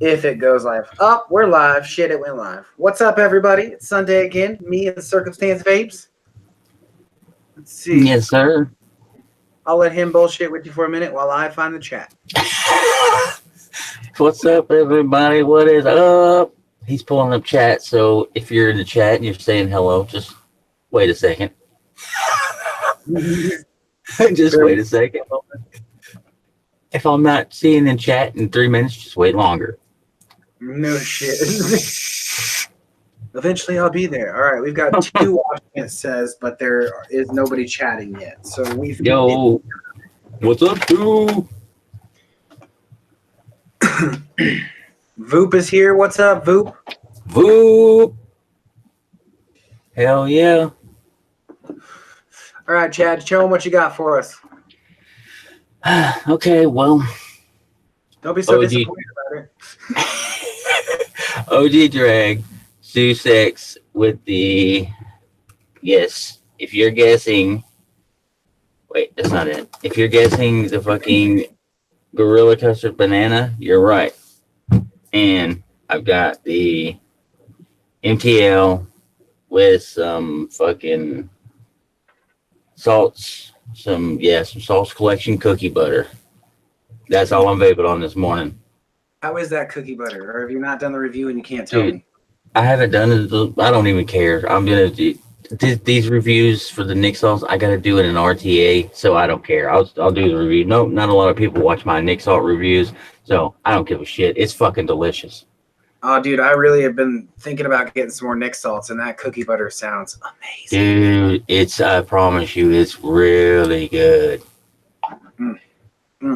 If it goes live. Oh, we're live. Shit, it went live. What's up, everybody? It's Sunday again. Me and Circumstance Vapes. Let's see. Yes, sir. I'll let him bullshit with you for a minute while I find the chat. What's up, everybody? What is up? He's pulling up chat, so if you're in the chat and you're saying hello, just wait a second. Just wait a second. If I'm not seeing in chat in 3 minutes, just wait longer. No shit. Eventually I'll be there. All right, we've got 2 watching, it says, but there is nobody chatting yet. So we've Yo, what's up, dude? Voop is here. What's up, Voop? Voop. Hell yeah. All right, Chad, show them what you got for us. Okay, well. Don't be so disappointed about it. OG Drag, Zeus X with the, yes, if you're guessing, wait, that's not it. If you're guessing the fucking Gorilla Custard Banana, you're right. And I've got the MTL with some fucking salts, some Salts Collection cookie butter. That's all I'm vaping on this morning. How is that cookie butter? Or have you not done the review and you can't tell me? I haven't done it. I don't even care. I'm gonna do these reviews for the Nick Salts. I gotta do it in RTA, so I don't care. I'll do the review. No, not a lot of people watch my Nick Salt reviews, so I don't give a shit. It's fucking delicious. Oh, dude, I really have been thinking about getting some more Nick Salts, and that cookie butter sounds amazing. Dude, I promise you, it's really good.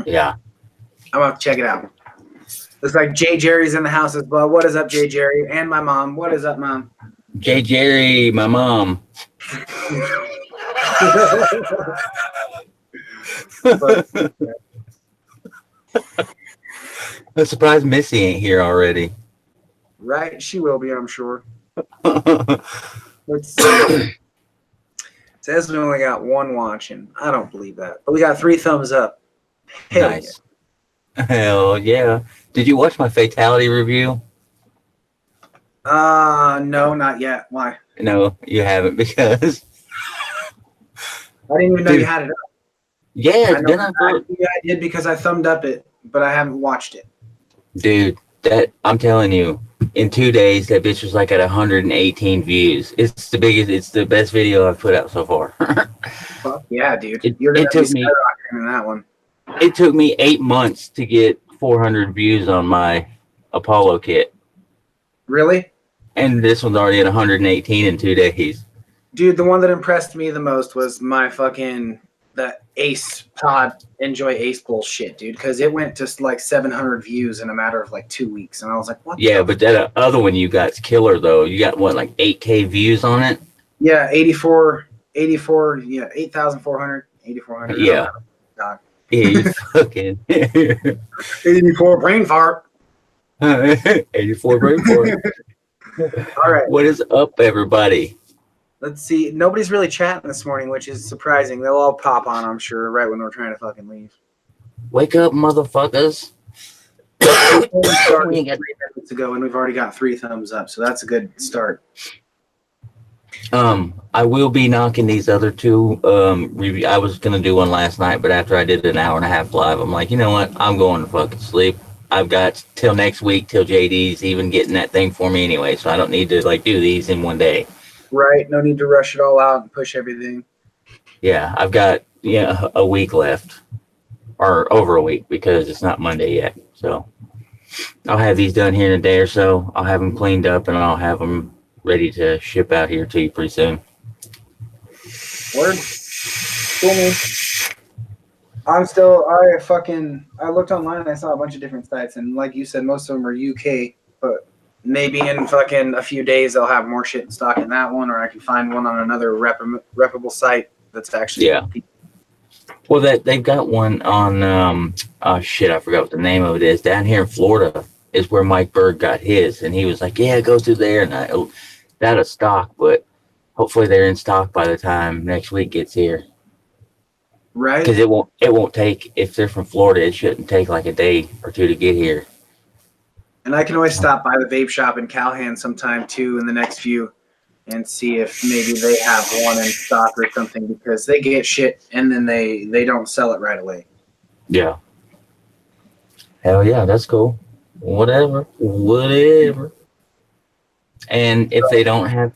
Yeah. I'm about to check it out. Looks like Jay Jerry's in the house as well. What is up, Jay Jerry? And my mom. What is up, Mom? Jay Jerry, my mom. I'm surprised Missy ain't here already. Right? She will be, I'm sure. Let's see. Says we only got 1 watching. I don't believe that. But we got 3 thumbs up. Hell nice. Yeah. Hell yeah. Did you watch my Fatality review? No, not yet. Why? No, you haven't because I didn't even know you had it up. Yeah, I did because I thumbed up it, but I haven't watched it. Dude, that I'm telling you, in 2 days that bitch was like at 118 views. It's the best video I've put out so far. Fuck yeah, dude. You're gonna be skyrocketing in that one. It took me 8 months to get 400 views on my Apollo kit. Really? And this one's already at 118 in 2 days. Dude, the one that impressed me the most was my the Ace Pod Enjoy Ace bullshit, dude, because it went to like 700 views in a matter of like 2 weeks, and I was like, what? Yeah, but that other one you got's killer though. You got what, like 8K views on it? Yeah, 84, yeah, 8,400, 8,400. Yeah. God. Yeah, you fucking 84 brain fart. 84 brain fart. All right. What is up, everybody? Let's see. Nobody's really chatting this morning, which is surprising. They'll all pop on, I'm sure, right when we're trying to fucking leave. Wake up, motherfuckers. We started 3 minutes ago, and we've already got 3 thumbs up, so that's a good start. I will be knocking these other 2 review. I was gonna do one last night, but after I did an hour and a half live, I'm like, you know what? I'm going to fucking sleep. I've got till next week till JD's even getting that thing for me anyway, so I don't need to like do these in 1 day. Right, no need to rush it all out and push everything. Yeah, I've got a week left, or over a week because it's not Monday yet. So I'll have these done here in a day or so. I'll have them cleaned up and I'll have them ready to ship out here to you pretty soon. Word. Cool, man. I looked online and I saw a bunch of different sites, and like you said, most of them are UK, but maybe in fucking a few days they'll have more shit in stock in that one, or I can find one on another reputable site that's actually Well, they've got one on oh shit, I forgot what the name of it is. Down here in Florida is where Mike Berg got his, and he was like, "Yeah, go through there." And out of stock, but hopefully they're in stock by the time next week gets here. Right? Because it won't take, if they're from Florida, it shouldn't take like a day or 2 to get here. And I can always stop by the vape shop in Calhan sometime too in the next few and see if maybe they have one in stock or something, because they get shit and then they don't sell it right away. Yeah. Hell yeah, that's cool. Whatever. And if they don't have,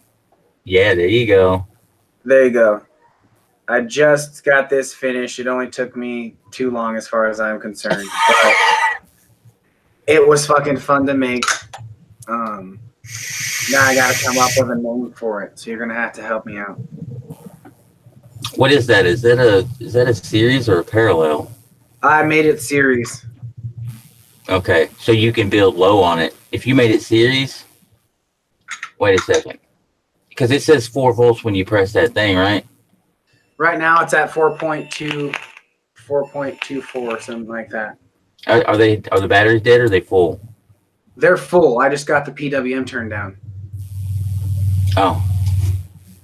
yeah, there you go. There you go. I just got this finished. It only took me too long as far as I'm concerned. But it was fucking fun to make. Now I gotta come up with a name for it. So you're gonna have to help me out. What is that? Is that a series or a parallel? I made it series. Okay, so you can build low on it. If you made it series, wait a second, because it says 4 volts when you press that thing, right? Right now it's at 4.2, 4.24, something like that. Are the batteries dead or are they full? They're full. I just got the PWM turned down. Oh,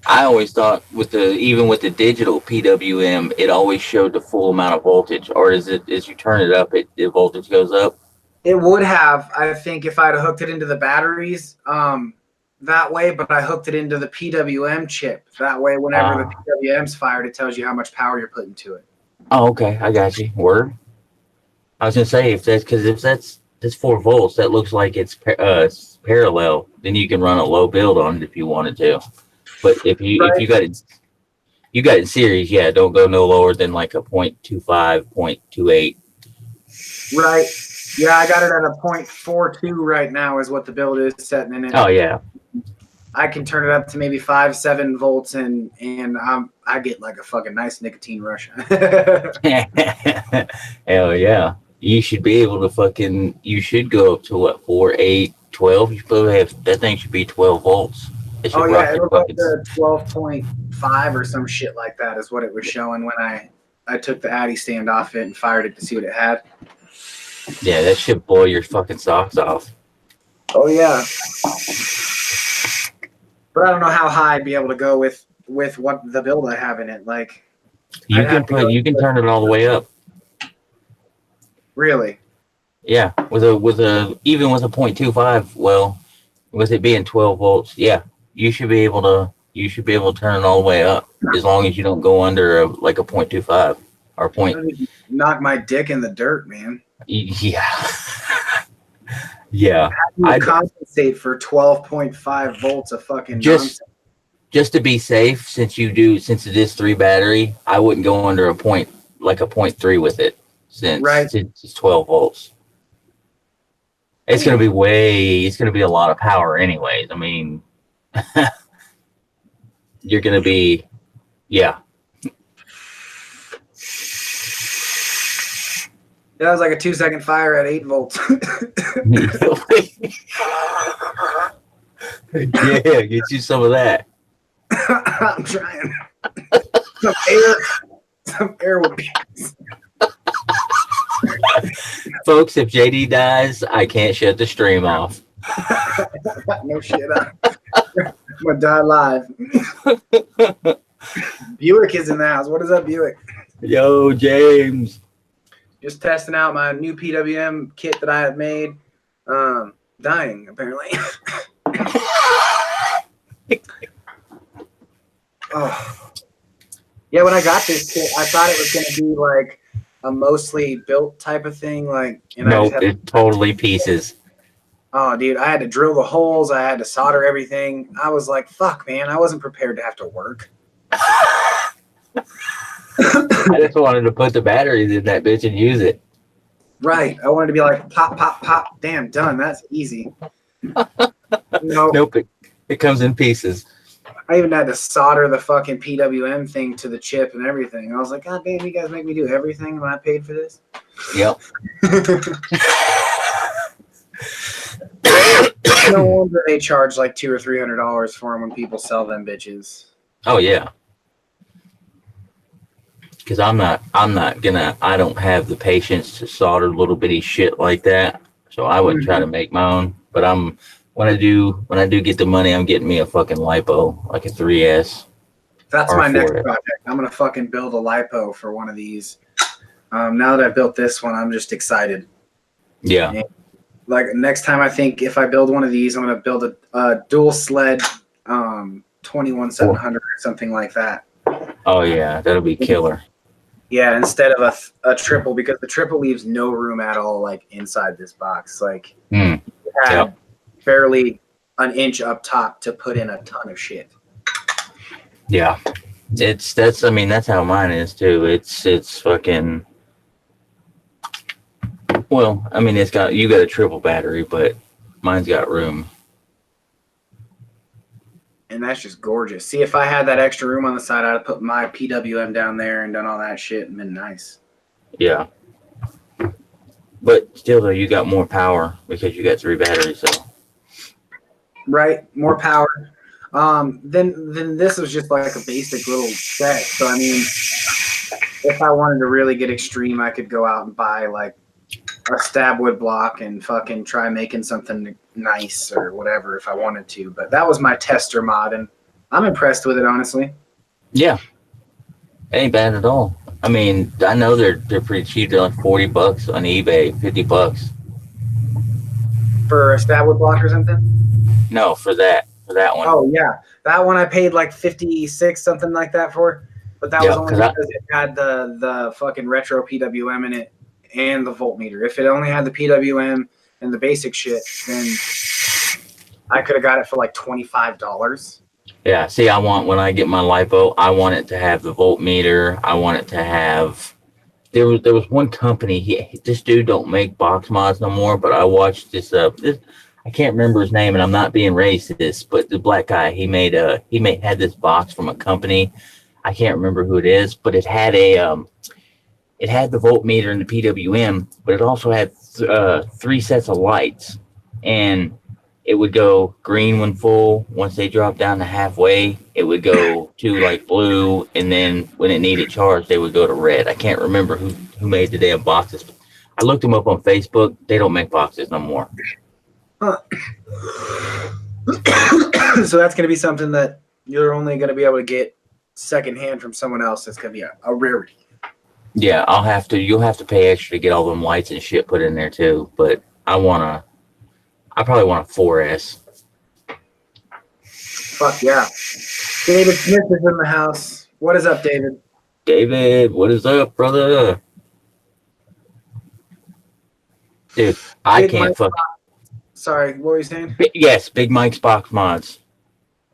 I always thought even with the digital PWM, it always showed the full amount of voltage, or is it as you turn it up, the voltage goes up? It would have, I think, if I'd hooked it into the batteries that way, but I hooked it into the PWM chip. That way, whenever the PWM's fired, it tells you how much power you're putting to it. Oh, okay, I got you. Word. I was gonna say if that's 4 volts, that looks like it's parallel. Then you can run a low build on it if you wanted to. But if you got it in series, yeah, don't go no lower than like a 0.25, 0.28. Right. Yeah, I got it at a 0.42 right now is what the build is setting in it. Oh yeah. I can turn it up to maybe 5-7 volts and I get like a fucking nice nicotine rush. Hell yeah. You should be able to you should go up to what, 4, 8, 12? You probably have, that thing should be 12 volts. Oh yeah, it was up to 12.5 or some shit like that is what it was showing when I took the Addy stand off it and fired it to see what it had. Yeah, that should blow your fucking socks off. Oh yeah. But I don't know how high I'd be able to go with what the build I have in it. Like you can turn it all the way up. Really? Yeah, even with a 0.25, well, with it being 12 volts, yeah, you should be able to turn it all the way up as long as you don't go under a 0.25 or point. Knock my dick in the dirt, man. Yeah. Yeah. I compensate for 12.5 volts of fucking nonsense. Just to be safe, since it is 3 battery, I wouldn't go under a 0.3 with it, since it's 12 volts. It's gonna be a lot of power anyways. I mean, you're gonna be, yeah. That was like a 2-second fire at 8 volts. Yeah, get you some of that. I'm trying. Some air would be. Folks, if JD dies, I can't shut the stream off. No shit. I'm gonna die live. Buick is in the house. What is up, Buick? Yo, James. Just testing out my new PWM kit that I have made. Dying, apparently. Oh. Yeah, when I got this kit, I thought it was going to be like a mostly built type of thing. Nope, it totally pieces. Oh, dude, I had to drill the holes. I had to solder everything. I was like, fuck, man. I wasn't prepared to have to work. I just wanted to put the batteries in that bitch and use it. Right. I wanted to be like, pop, pop, pop. Damn, done. That's easy. Nope, it comes in pieces. I even had to solder the fucking PWM thing to the chip and everything. I was like, God damn, you guys make me do everything when I paid for this? Yep. No wonder they charge like $200 or $300 for them when people sell them bitches. Oh yeah. Because I don't have the patience to solder little bitty shit like that. So I wouldn't try to make my own. But when I do get the money, I'm getting me a fucking lipo, like a 3S. That's my next project. I'm gonna fucking build a lipo for one of these. Now that I've built this one, I'm just excited. Yeah. like next time I think if I build one of these, I'm gonna build a dual sled 21700 or something like that. Oh yeah, that'll be killer. Yeah, instead of a triple, because the triple leaves no room at all, like inside this box. Like you had barely an inch up top to put in a ton of shit. Yeah, that's I mean that's how mine is too. It's fucking. Well, I mean, you got a triple battery, but mine's got room. And that's just gorgeous. See, if I had that extra room on the side, I'd have put my PWM down there and done all that shit and been nice. Yeah. But still, though, you got more power because you got 3 batteries, so. Right, more power. Then this was just like a basic little set. So, I mean, if I wanted to really get extreme, I could go out and buy like a stab wood block and fucking try making something nice or whatever if I wanted to. But that was my tester mod, and I'm impressed with it, honestly. Yeah, it ain't bad at all. I mean, I know they're pretty cheap. They're like $40 on eBay, $50 for a stab wood block or something. No, for that one. Oh yeah, that one I paid like 56 something like that for. But that was only because it had the fucking retro PWM in it and the voltmeter. If it only had the PWM and the basic shit, then I could have got it for like $25. Yeah, see, when I get my LiPo, I want it to have the voltmeter. I want it to have. There was one company. This dude don't make box mods no more. But I watched this. I can't remember his name, and I'm not being racist. But the black guy, he had this box from a company. I can't remember who it is, but it had it had the voltmeter and the PWM, but it also had 3 sets of lights, and it would go green when full. Once they dropped down to halfway, it would go to like blue, and then when it needed charge, they would go to red. I can't remember who made the damn boxes. I looked them up on Facebook. They don't make boxes no more. Huh. So that's going to be something that you're only going to be able to get secondhand from someone else. That's going to be a rarity. Yeah, you'll have to pay extra to get all them lights and shit put in there too. But I probably want a 4S. Fuck yeah. David Smith is in the house. What is up, David? David, what is up, brother? Dude, I can't fuck. Sorry, what were you saying? Yes, Big Mike's Box Mods.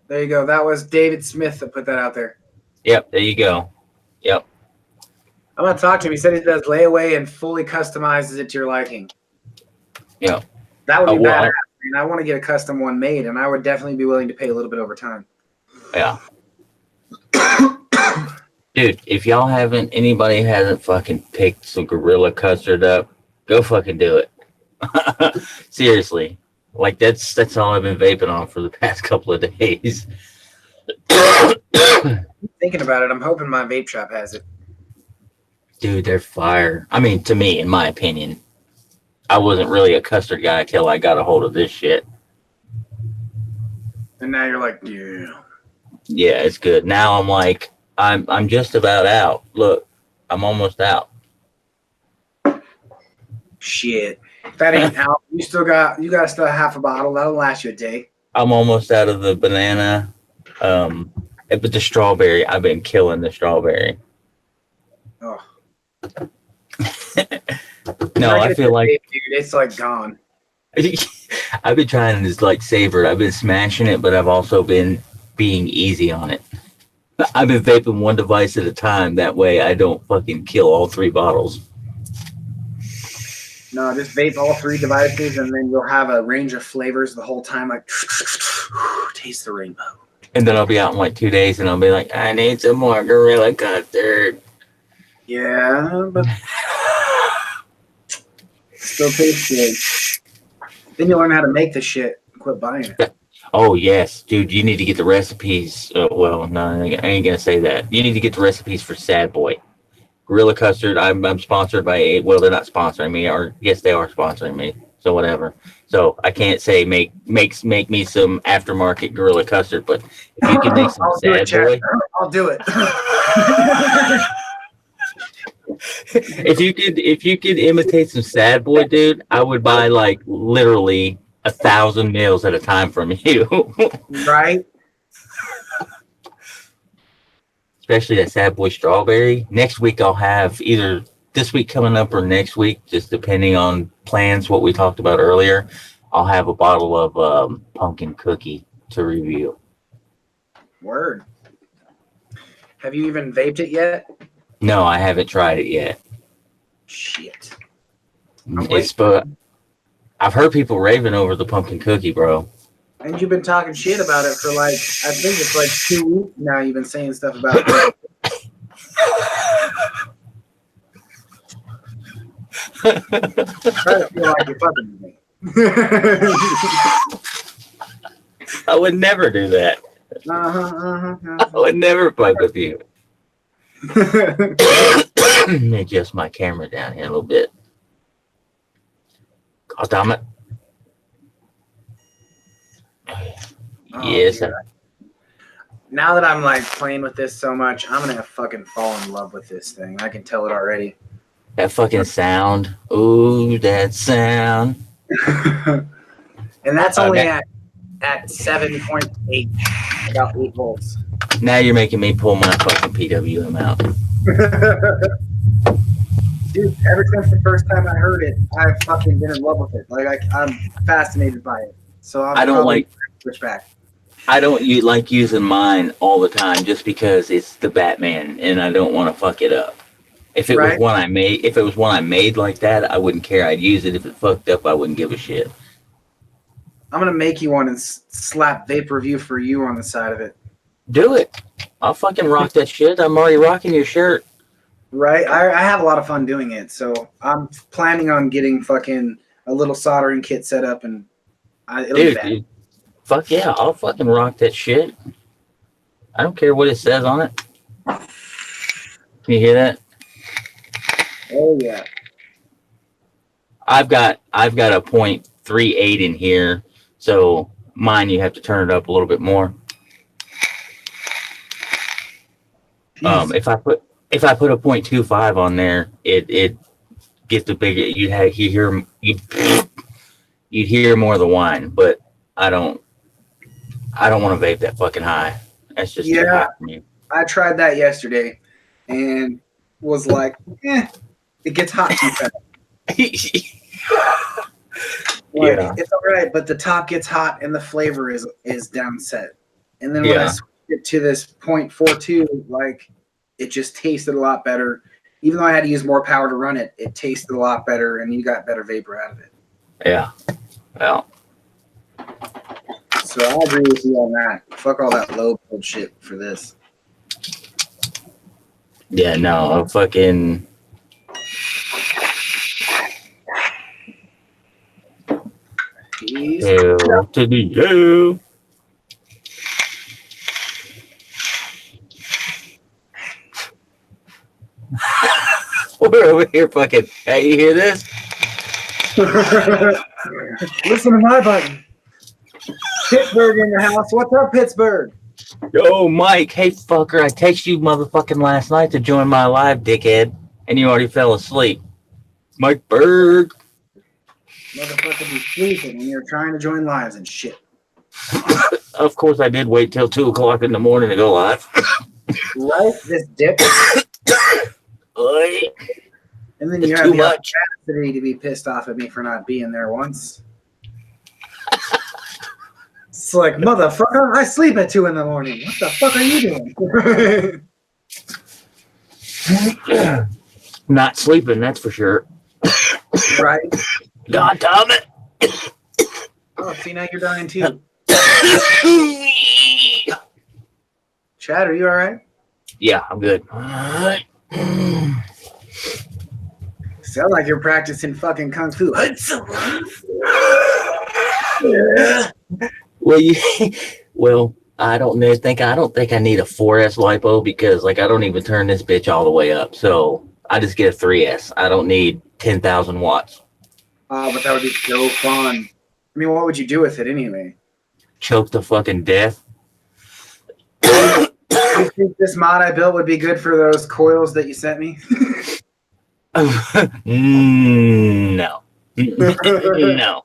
There you go. That was David Smith that put that out there. Yep, there you go. Yep. I'm going to talk to him. He said he does layaway and fully customizes it to your liking. Yeah. That would be badass. I want to get a custom one made, and I would definitely be willing to pay a little bit over time. Yeah. Dude, if anybody hasn't fucking picked some Gorilla Custard up, go fucking do it. Seriously. Like, that's all I've been vaping on for the past couple of days. Thinking about it, I'm hoping my vape shop has it. Dude, they're fire. I mean, to me, in my opinion, I wasn't really a custard guy until I got a hold of this shit. And now you're like, yeah. Yeah, it's good. Now I'm like, I'm just about out. Look, I'm almost out. Shit. That ain't out. You got still half a bottle. That'll last you a day. I'm almost out of the banana. But the strawberry, I've been killing the strawberry. Oh. No, I feel like dude, it's like gone. I've been trying to like savor it. I've been smashing it, but I've also been being easy on it. I've been vaping one device at a time. That way I don't fucking kill all 3 bottles. No, just vape all 3 devices, and then you'll have a range of flavors the whole time. Like, taste the rainbow. And then I'll be out in like 2 days, and I'll be like, I need some more Gorilla Custard. Yeah, but still tastes good. Then you learn how to make the shit and quit buying it. Oh, yes. Dude, you need to get the recipes. Well, no, I ain't going to say that. You need to get the recipes for Sad Boy. Gorilla Custard, I'm sponsored by well, they're not sponsoring me, or yes, they are sponsoring me. So whatever. So I can't say make me some aftermarket Gorilla Custard, but if you can make some Sad Boy, I'll do it. If you could imitate some sad boy, dude, I would buy like literally 1,000 meals at a time from you. Right? Especially that sad boy strawberry. Next week I'll have either this week coming up or next week, just depending on plans, what we talked about earlier. I'll have a bottle of pumpkin cookie to review. Word. Have you even vaped it yet? No, I haven't tried it yet. Shit. But I've heard people raving over the pumpkin cookie, bro. And you've been talking shit about it for like, I think it's like 2 weeks now. You've been saying stuff about it. Try to feel like you're fucking with me. I would never do that. I would never fuck with you. Let me adjust my camera down here a little bit. God damn it. Yes. Yeah. Now that I'm like playing with this so much, I'm gonna fucking fall in love with this thing. I can tell it already. That fucking sound. Ooh, that sound. And that's only at 7.8, about 8 volts. Now you're making me pull my fucking PWM out. Dude, ever since the first time I heard it, I've fucking been in love with it. Like I'm fascinated by it. So I don't like switch back. I don't like using mine all the time just because it's the Batman and I don't want to fuck it up. If it was one I made like that, I wouldn't care. I'd use it. If it fucked up, I wouldn't give a shit. I'm gonna make you one and slap VapeReview4U on the side of it. Do it. I'll fucking rock that shit. I'm already rocking your shirt. Right? I have a lot of fun doing it, so I'm planning on getting fucking a little soldering kit set up and it'll be bad. Dude, fuck yeah, I'll fucking rock that shit. I don't care what it says on it. Can you hear that? Oh yeah. I've got a 0.38 in here, so mine you have to turn it up a little bit more. If I put a 0.25 on there, it gets the bigger. You'd hear more of the whine, but I don't want to vape that fucking high. That's just too high for me. I tried that yesterday and was like, it gets hot too fast. It's all right, but the top gets hot and the flavor is downset. And then when I switched it to this 0.42, like it just tasted a lot better. Even though I had to use more power to run it, it tasted a lot better and you got better vapor out of it. Yeah. Well. So I agree with you on that. Fuck all that low bullshit for this. Yeah, no, fucking. Hell to the you. We're over here fucking. Hey, you hear this? Listen to my button. Pittsburgh in the house. What's up, Pittsburgh? Yo, Mike. Hey, fucker. I texted you motherfucking last night to join my live, dickhead, and you already fell asleep. Mike Berg. Motherfucker be sleeping when you're trying to join lives and shit. Of course, I did wait till 2 o'clock in the morning to go live. Right? This dick. And then you have the audacity to be pissed off at me for not being there once. It's like, motherfucker, I sleep at 2 in the morning. What the fuck are you doing? Not sleeping, that's for sure. Right? God damn it. Oh, see, now you're dying too. Chad, are you all right? Yeah, I'm good. Sound like you're practicing fucking kung fu. Well, I don't think I need a 4S lipo because like I don't even turn this bitch all the way up. So I just get a 3S. I don't need 10,000 watts. Oh, but that would be so fun. I mean, what would you do with it anyway? Choke the fucking death. You think this mod I built would be good for those coils that you sent me? No. No.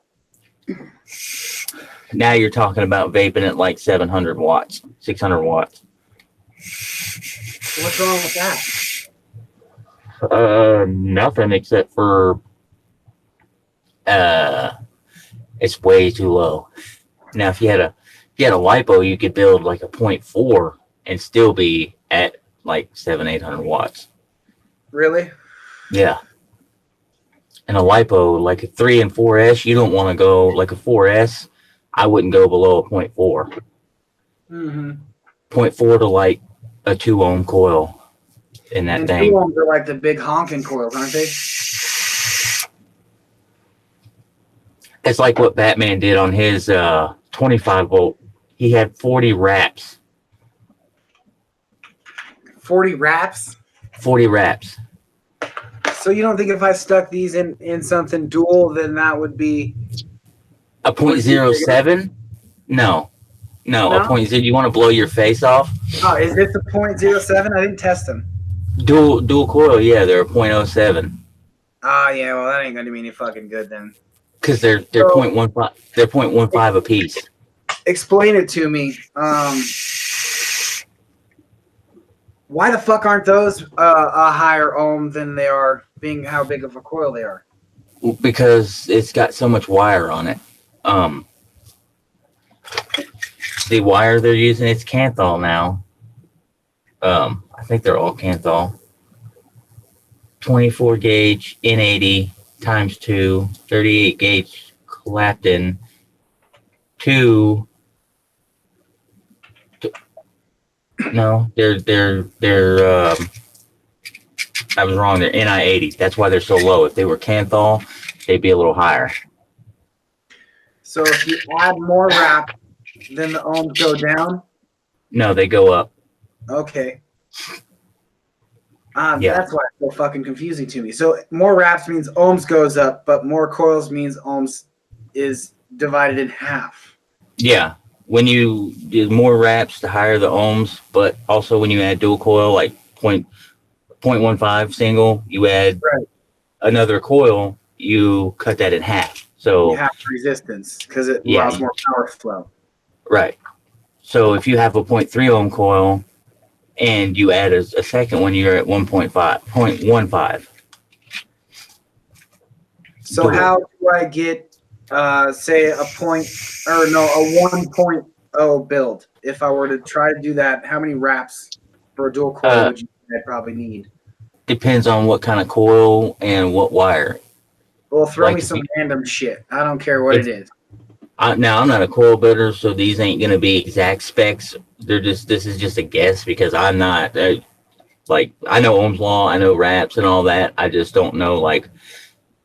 Now you're talking about vaping at like 700 watts, 600 watts. What's wrong with that? Nothing except for it's way too low. Now, if you had a lipo, you could build like a 0.4 and still be at like 800 watts. Really? Yeah. And a lipo, like a 3 and 4S, you don't want to go like a 4S. I wouldn't go below a 0.4. Mm-hmm. 0.4 to like a 2 ohm coil in that and thing. 2 ohms are like the big honking coils, aren't they? It's like what Batman did on his 25 volt. He had 40 wraps. 40 wraps? 40 wraps. So you don't think if I stuck these in something dual, then that would be a 0.07? No. No, a 0.0. You want to blow your face off? Oh, is this a 0.07? I didn't test them. Dual coil, yeah, they're a 0.07. Ah, yeah, well, that ain't going to be any fucking good then. Because they're 0.15. They're 0.15 a piece. Explain it to me. Why the fuck aren't those a higher ohm than they are, being how big of a coil they are? Because it's got so much wire on it. The wire they're using, it's Kanthal now. I think they're all Kanthal. 24 gauge N80 times 2, 38 gauge Clapton, 2. No, they're I was wrong. They're NI80. That's why they're so low. If they were Kanthal, they'd be a little higher. So if you add more wrap, then the ohms go down? No, they go up. Okay. Yeah. That's why it's so fucking confusing to me. So more wraps means ohms goes up, but more coils means ohms is divided in half. Yeah. When you do more wraps, the higher the ohms, but also when you add dual coil, like 0.15 single, you add another coil, you cut that in half. So you have resistance because it allows more power flow. Right. So if you have a 0.3 ohm coil and you add a second one, you're at 0.15. So how do I get, say, a 1.0 build? If I were to try to do that, how many wraps for a dual coil would you probably need? Depends on what kind of coil and what wire. Well, throw me some random shit. I don't care what it is. Now, I'm not a coil builder, so these ain't going to be exact specs. This is just a guess because I'm not, I know Ohm's Law, I know wraps and all that. I just don't know,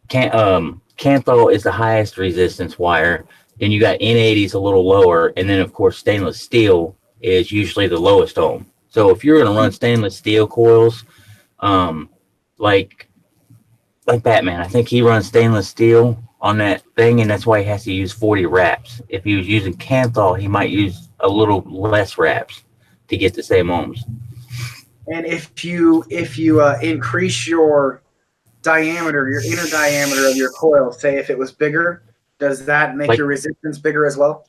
Kanthal is the highest resistance wire. Then you got N80s a little lower. And then, of course, stainless steel is usually the lowest ohm. So if you're going to run stainless steel coils, like Batman, I think he runs stainless steel on that thing, and that's why he has to use 40 wraps. If he was using Kanthal, he might use a little less wraps to get the same ohms. And if you increase your diameter, your inner diameter of your coil, say if it was bigger, does that make your resistance bigger as well?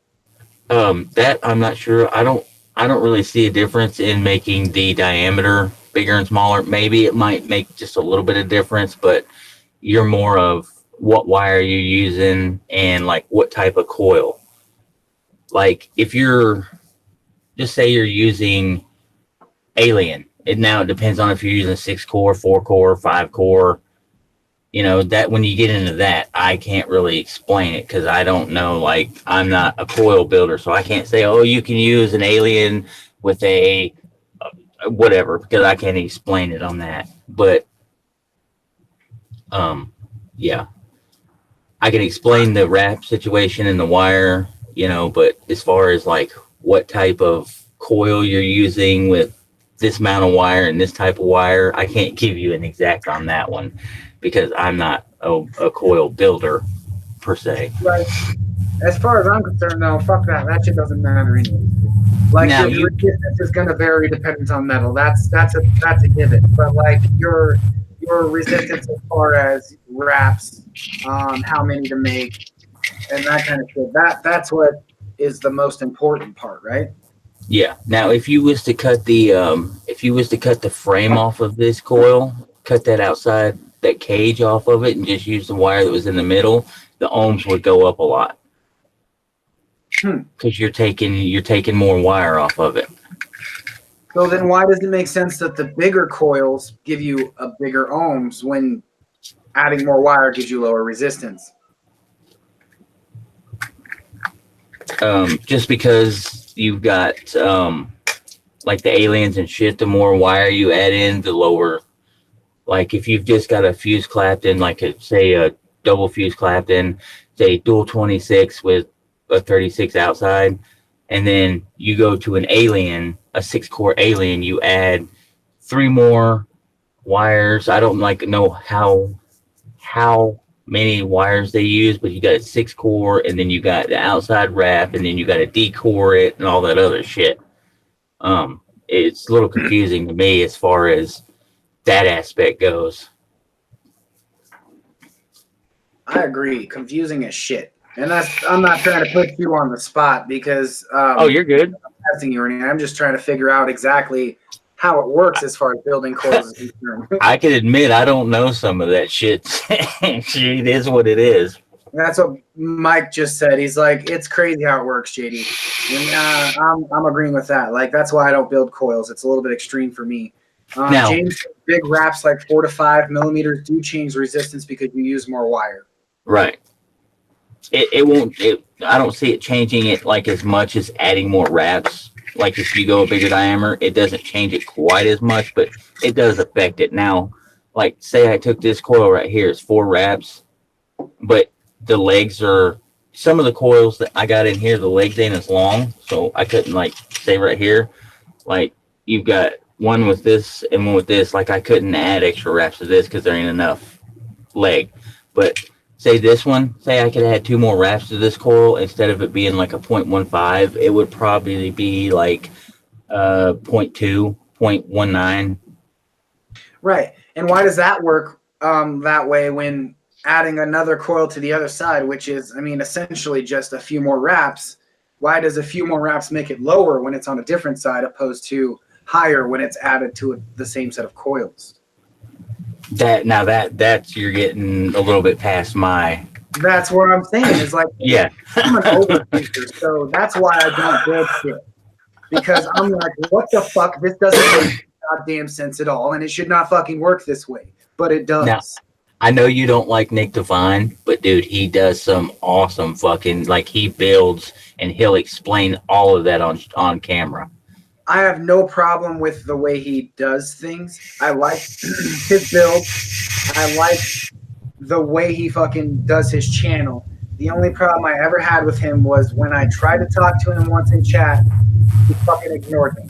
That I'm not sure. I don't really see a difference in making the diameter bigger and smaller. Maybe it might make just a little bit of difference, but you're more of what wire you're using and what type of coil. If you're, just say you're using Alien, it depends on if you're using 6-core, 4-core, 5-core. That when you get into that, I can't really explain it because I don't know. I'm not a coil builder, so I can't say, oh, you can use an Alien with a whatever, because I can't explain it on that. But yeah, I can explain the wrap situation and the wire, but as far as what type of coil you're using with this amount of wire and this type of wire, I can't give you an exact on that one because I'm not a coil builder per se. Right. As far as I'm concerned, though, fuck that. That shit doesn't matter anyway. Your resistance is going to vary depending on metal. That's a given. But your your resistance as far as wraps, how many to make, and that kind of shit. That's what is the most important part, right? Yeah. Now, if you was to cut the frame off of this coil, cut that outside that cage off of it, and just use the wire that was in the middle, the ohms would go up a lot because you're taking more wire off of it. So then, why does it make sense that the bigger coils give you a bigger ohms when adding more wire gives you lower resistance? Just because you've got like the aliens and shit, the more wire you add in, the lower. Like if you've just got a fuse clapped in, like say a double fuse clapped in, say dual 26 with a 36 outside, and then you go to an alien, a 6-core alien, you add 3 more wires. I don't know how many wires they use, but you got a 6-core, and then you got the outside wrap, and then you got to decore it and all that other shit. It's a little confusing to me as far as that aspect goes. I agree. Confusing as shit. And I'm not trying to put you on the spot because oh, you're good. I'm testing you or anything. I'm just trying to figure out exactly how it works as far as building coils is concerned. I can admit I don't know some of that shit. It is what it is. That's what Mike just said. He's like, it's crazy how it works, JD. And I'm agreeing with that. Like, that's why I don't build coils. It's a little bit extreme for me. Now, James, big wraps like 4 to 5 millimeters do change resistance because you use more wire. Right. It won't. I don't see it changing it like as much as adding more wraps. Like if you go a bigger diameter, it doesn't change it quite as much, but it does affect it. Now, like say I took this coil right here, it's 4 wraps, but the legs are, some of the coils that I got in here, the legs ain't as long, so I couldn't, like say right here, like you've got one with this and one with this, like I couldn't add extra wraps to this because there ain't enough leg. But say this one, say I could add 2 more wraps to this coil, instead of it being like a 0.15, it would probably be like 0.2, 0.19. Right. And why does that work that way when adding another coil to the other side, which is, I mean, essentially just a few more wraps? Why does a few more wraps make it lower when it's on a different side opposed to higher when it's added to the same set of coils? That's you're getting a little bit past my. That's what I'm saying. Is like, yeah, I'm an overthinker, so that's why I don't build shit. Because I'm like, what the fuck? This doesn't make goddamn sense at all, and it should not fucking work this way, but it does. Now, I know you don't like Nick Devine, but dude, he does some awesome fucking, like he builds and he'll explain all of that on camera. I have no problem with the way he does things. I like his build. I like the way he fucking does his channel. The only problem I ever had with him was when I tried to talk to him once in chat, he fucking ignored me.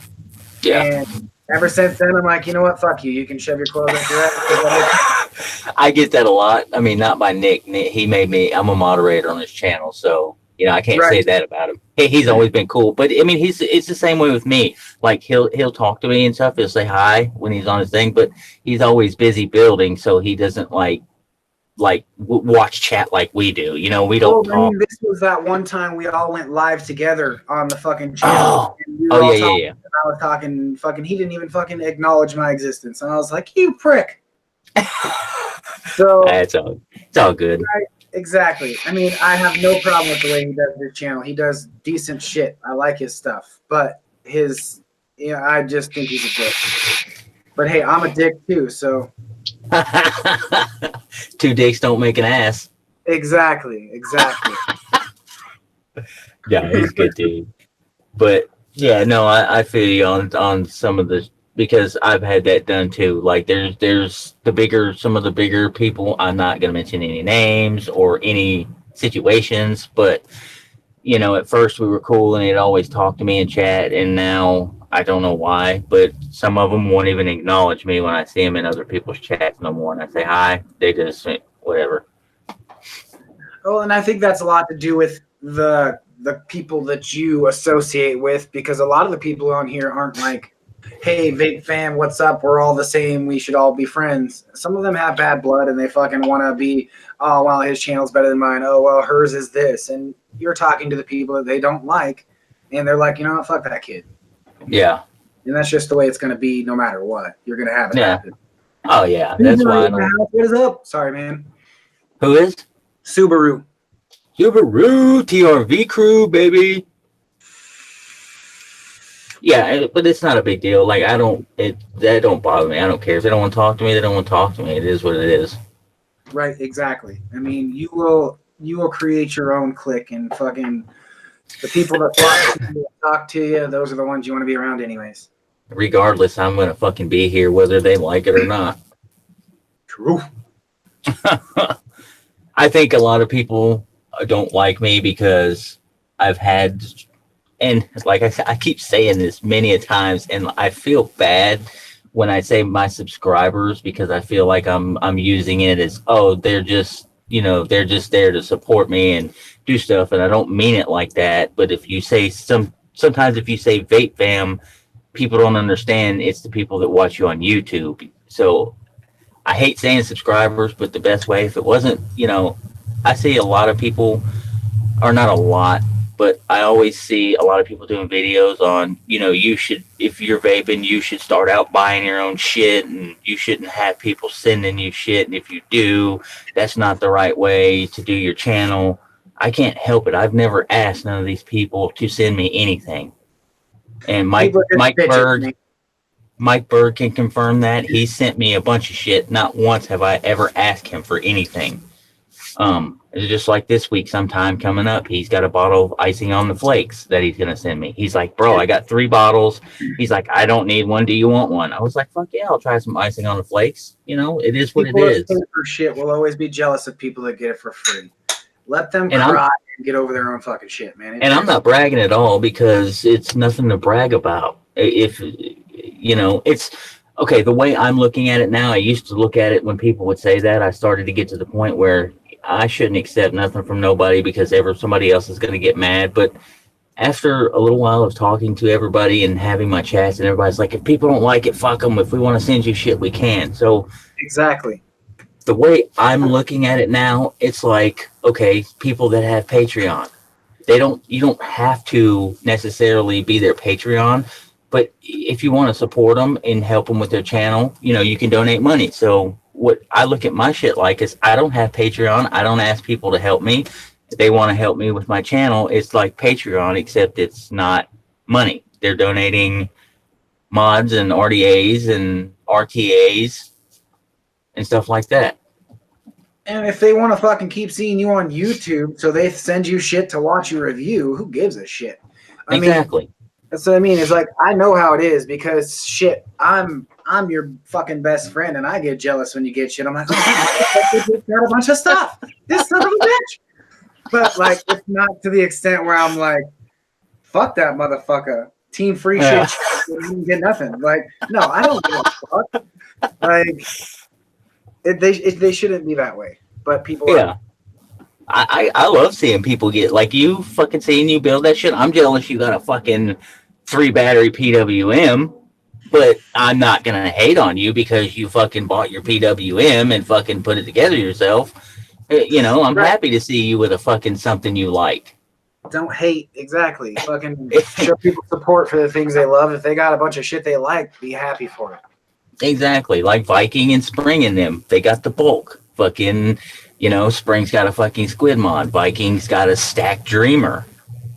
Yeah. And ever since then, I'm like, you know what? Fuck you. You can shove your clothes up your ass. I get that a lot. I mean, not by Nick. He made me, I'm a moderator on his channel, so you know, I can't say that about him. He's always been cool, but I mean, it's the same way with me. Like he'll talk to me and stuff. He'll say hi when he's on his thing, but he's always busy building, so he doesn't like watch chat like we do. You know, we don't talk. I mean, this was that one time we all went live together on the fucking channel. Yeah. And I was talking fucking. He didn't even fucking acknowledge my existence, and I was like, "You prick." So it's all good. Right? Exactly. I mean, I have no problem with the way he does his channel. He does decent shit. I like his stuff. But I just think he's a dick. But hey, I'm a dick too, so. 2 dicks don't make an ass. Exactly. Yeah, he's good dude. But yeah, no, I feel you on some of the, because I've had that done too. Like there's some of the bigger people. I'm not gonna mention any names or any situations, but you know, at first we were cool and they'd always talk to me in chat, and now I don't know why, but some of them won't even acknowledge me when I see them in other people's chats no more. And I say hi, they just say whatever. Well, and I think that's a lot to do with the people that you associate with, because a lot of the people on here aren't like hey, vape fam, what's up? We're all the same. We should all be friends. Some of them have bad blood and they fucking want to be, oh, well, his channel's better than mine. Oh, well, hers is this. And you're talking to the people that they don't like, and they're like, you know what, fuck that kid. Yeah. And that's just the way it's going to be no matter what. You're going to have it happen. Oh, yeah. That's why I don't... What is up? Sorry, man. Who is? Subaru. Subaru, TRV crew, baby. Yeah, but it's not a big deal. Like, that don't bother me. I don't care. If they don't want to talk to me, they don't want to talk to me. It is what it is. Right, exactly. I mean, you will create your own clique, and fucking the people that talk to you, those are the ones you want to be around anyways. Regardless, I'm going to fucking be here whether they like it or not. True. I think a lot of people don't like me because I've had, and like I said, I keep saying this many a times, and I feel bad when I say my subscribers because I feel like I'm using it as, oh, they're just there to support me and do stuff, and I don't mean it like that. But if you say sometimes if you say vape fam, people don't understand it's the people that watch you on YouTube. So I hate saying subscribers, but the best way, if it wasn't, I see a lot of people, or not a lot, but I always see a lot of people doing videos on, you should, if you're vaping, you should start out buying your own shit, and you shouldn't have people sending you shit. And if you do, that's not the right way to do your channel. I can't help it. I've never asked none of these people to send me anything. And Mike Berg can confirm that. He sent me a bunch of shit. Not once have I ever asked him for anything. It's just like this week sometime coming up, he's got a bottle of icing on the flakes that he's going to send me. He's like, bro, I got 3 bottles. He's like, I don't need one. Do you want one? I was like, fuck yeah, I'll try some icing on the flakes. It is what people it is. People for shit will always be jealous of people that get it for free. Let them cry and get over their own fucking shit, man. I'm not bragging at all because it's nothing to brag about. If, it's... Okay, the way I'm looking at it now, I used to look at it when people would say that. I started to get to the point where I shouldn't accept nothing from nobody because somebody else is going to get mad. But after a little while of talking to everybody and having my chats, and everybody's like, if people don't like it, fuck them. If we want to send you shit, we can. So exactly. The way I'm looking at it now, it's like, okay, people that have Patreon, you don't have to necessarily be their Patreon. But if you want to support them and help them with their channel, you can donate money. So what I look at my shit like is I don't have Patreon. I don't ask people to help me. If they want to help me with my channel, it's like Patreon, except it's not money. They're donating mods and RDAs and RTAs and stuff like that. And if they want to fucking keep seeing you on YouTube, so they send you shit to watch your review, who gives a shit? Exactly. That's what I mean. It's like, I know how it is because shit, I'm your fucking best friend, and I get jealous when you get shit. I'm like, oh, got a bunch of stuff. This son of a bitch. But like, it's not to the extent where I'm like, fuck that motherfucker. Team free shit. You didn't get nothing. Like, no, I don't give a fuck. Like, they shouldn't be that way. But people are. I love seeing people get, like, you fucking seeing you build that shit. I'm jealous you got a fucking 3 battery PWM, but I'm not gonna hate on you because you fucking bought your PWM and fucking put it together yourself. I'm happy to see you with a fucking something you like. Don't hate, exactly. Fucking show people support for the things they love. If they got a bunch of shit they like, be happy for it. Exactly, like Viking and Spring in them. They got the bulk. Fucking, Spring's got a fucking squid mod. Viking's got a stack dreamer.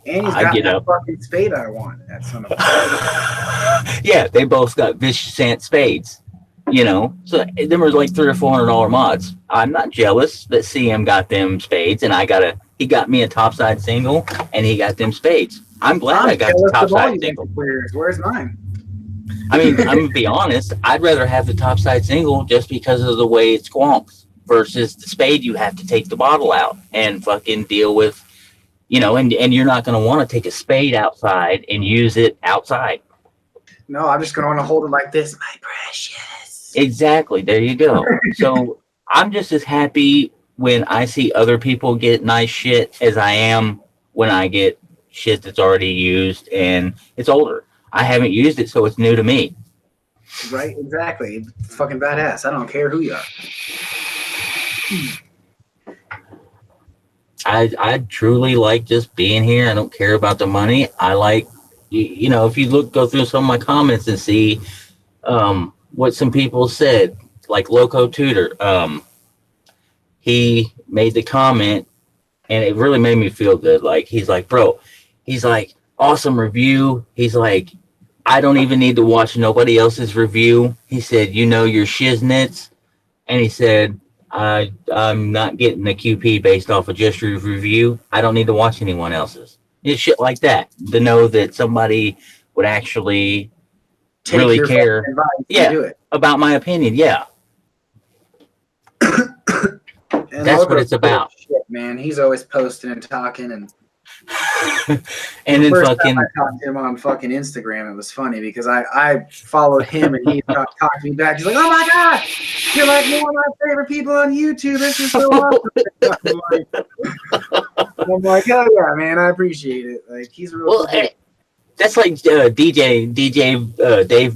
And he's got that fucking spade I want. That son of a Yeah, they both got Vicious spades. So them are like $300 or $400 mods. I'm not jealous that CM got them spades, and he got me a topside single, and he got them spades. I'm glad I got the topside single. Where's mine? I mean, I'm gonna be honest. I'd rather have the topside single just because of the way it squonks versus the spade. You have to take the bottle out and fucking deal with, and you're not gonna want to take a spade outside and use it outside. No, I'm just gonna want to hold it like this, my precious. Exactly. There you go. So I'm just as happy when I see other people get nice shit as I am when I get shit that's already used and it's older. I haven't used it, so it's new to me. Right? Exactly. Fucking badass. I don't care who you are. I truly like just being here. I don't care about the money. I like, you know, if you go through some of my comments and see what some people said, like Loco Tutor, he made the comment and it really made me feel good. Like, he's like, bro, he's like, awesome review. He's like, I don't even need to watch nobody else's review. He said, you know your shiznits. And he said, I'm not getting a QP based off of just your review. I don't need to watch anyone else's. It's shit like that to know that somebody would actually Take really your care, fucking advice yeah, and do it. about my opinion. Yeah, And that's what Loco's it's about. Shit, man. He's always posting and talking. And And then first time fucking, I talked to him on fucking Instagram, it was funny because I followed him and he talked to me back. He's like, "Oh my god, you're like one of my favorite people on YouTube. This is so awesome." I'm like, "Oh yeah, man, I appreciate it." Like, he's real. well, Cool. that's like DJ Dave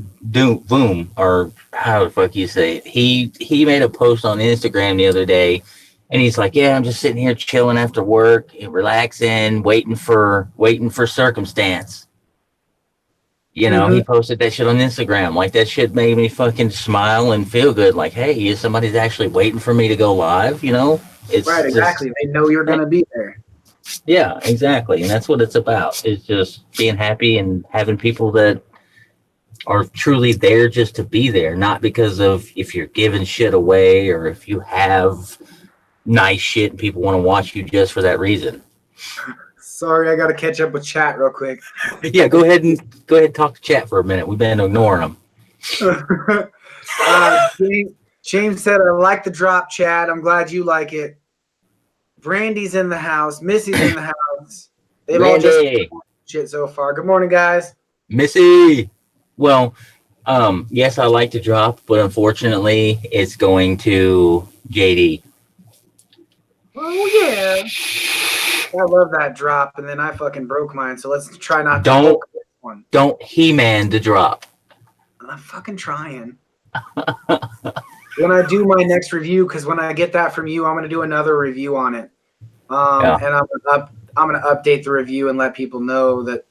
Boom, or how the fuck you say it. He made a post on Instagram the other day, and he's like, "Yeah, I'm just sitting here chilling after work, relaxing, waiting for circumstance." You know, he posted that shit on Instagram. Like, that shit made me fucking smile and feel good. Like, hey, somebody's actually waiting for me to go live. You know, it's Right, exactly. They know you're gonna be there. Yeah, exactly. And that's what it's about. It's just being happy and having people that are truly there just to be there, not because of if you're giving shit away or if you have nice shit and people want to watch you just for that reason. Sorry, I gotta catch up with chat real quick. Yeah, go ahead and talk to chat for a minute. We've been ignoring them. James said, "I like the drop, Chad. I'm glad you like it." Brandy's in the house. Missy's in the house. They've all just shit so far. Good morning, guys. Missy. Well, yes, I like to drop, but unfortunately, it's going to JD. Oh yeah, I love that drop, and then I fucking broke mine. So let's try not to Don't this one. Don't He-Man the drop. I'm fucking trying. When I do my next review, because when I get that from you, I'm gonna do another review on it. And I'm gonna update the review and let people know that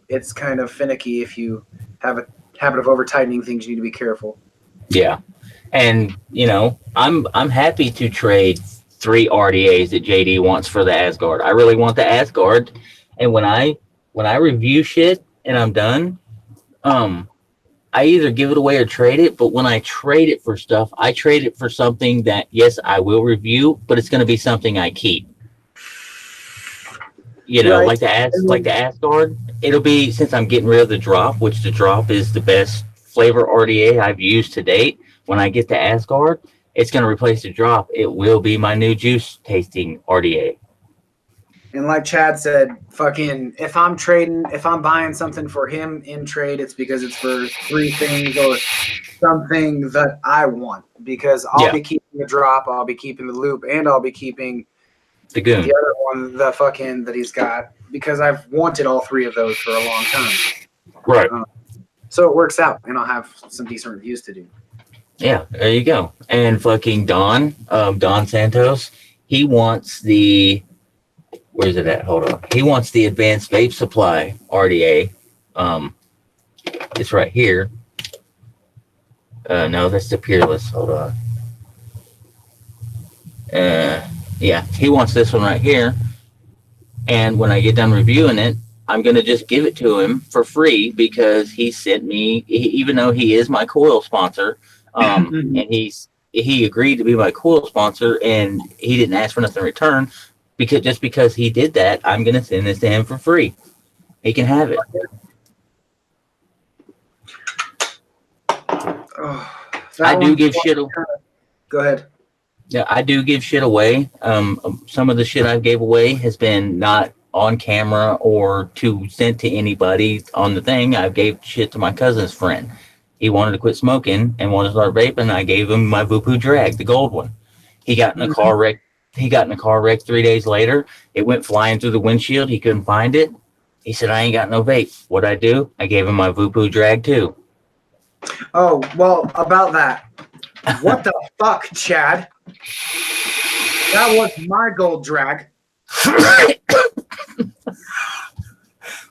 it's kind of finicky if you have a habit of over tightening things. You need to be careful. Yeah, and you know, I'm happy to trade 3 RDAs that JD wants for the Asgard. I really want the Asgard, and when I review shit and I'm done, I either give it away or trade it. But when I trade it for stuff, I trade it for something that, yes, I will review, but it's going to be something I keep. You know, right. like the Asgard. It'll be, since I'm getting rid of the drop, which the drop is the best flavor RDA I've used to date. When I get the Asgard, it's going to replace the drop. It will be my new juice tasting RDA. And like Chad said, fucking, if I'm buying something for him in trade, it's because it's for 3 things or something that I want. Because I'll be keeping the drop, I'll be keeping the loop, and I'll be keeping the goon. The other one, the fucking that he's got, because I've wanted all 3 of those for a long time. Right. So it works out, and I'll have some decent reviews to do. Yeah, there you go. And fucking Don Santos, he wants the... Where's it at? Hold on. He wants the Advanced Vape Supply RDA. It's right here. No, that's the Peerless. Hold on. Yeah, he wants this one right here. And when I get done reviewing it, I'm going to just give it to him for free because he sent me, even though he is my coil sponsor, and he agreed to be my coil sponsor and he didn't ask for nothing in return. Because he did that, I'm going to send this to him for free. He can have it. I do give shit away. Go ahead. Yeah, I do give shit away. Some of the shit I gave away has been not on camera or sent to anybody on the thing. I gave shit to my cousin's friend. He wanted to quit smoking and wanted to start vaping. I gave him my Vupu Drag, the gold one. He got in a car wreck. 3 days later. It went flying through the windshield. He couldn't find it. He said, I ain't got no vape. What'd I do? I gave him my Voopoo drag too. Oh, well, about that. What the fuck, Chad? That was my gold drag.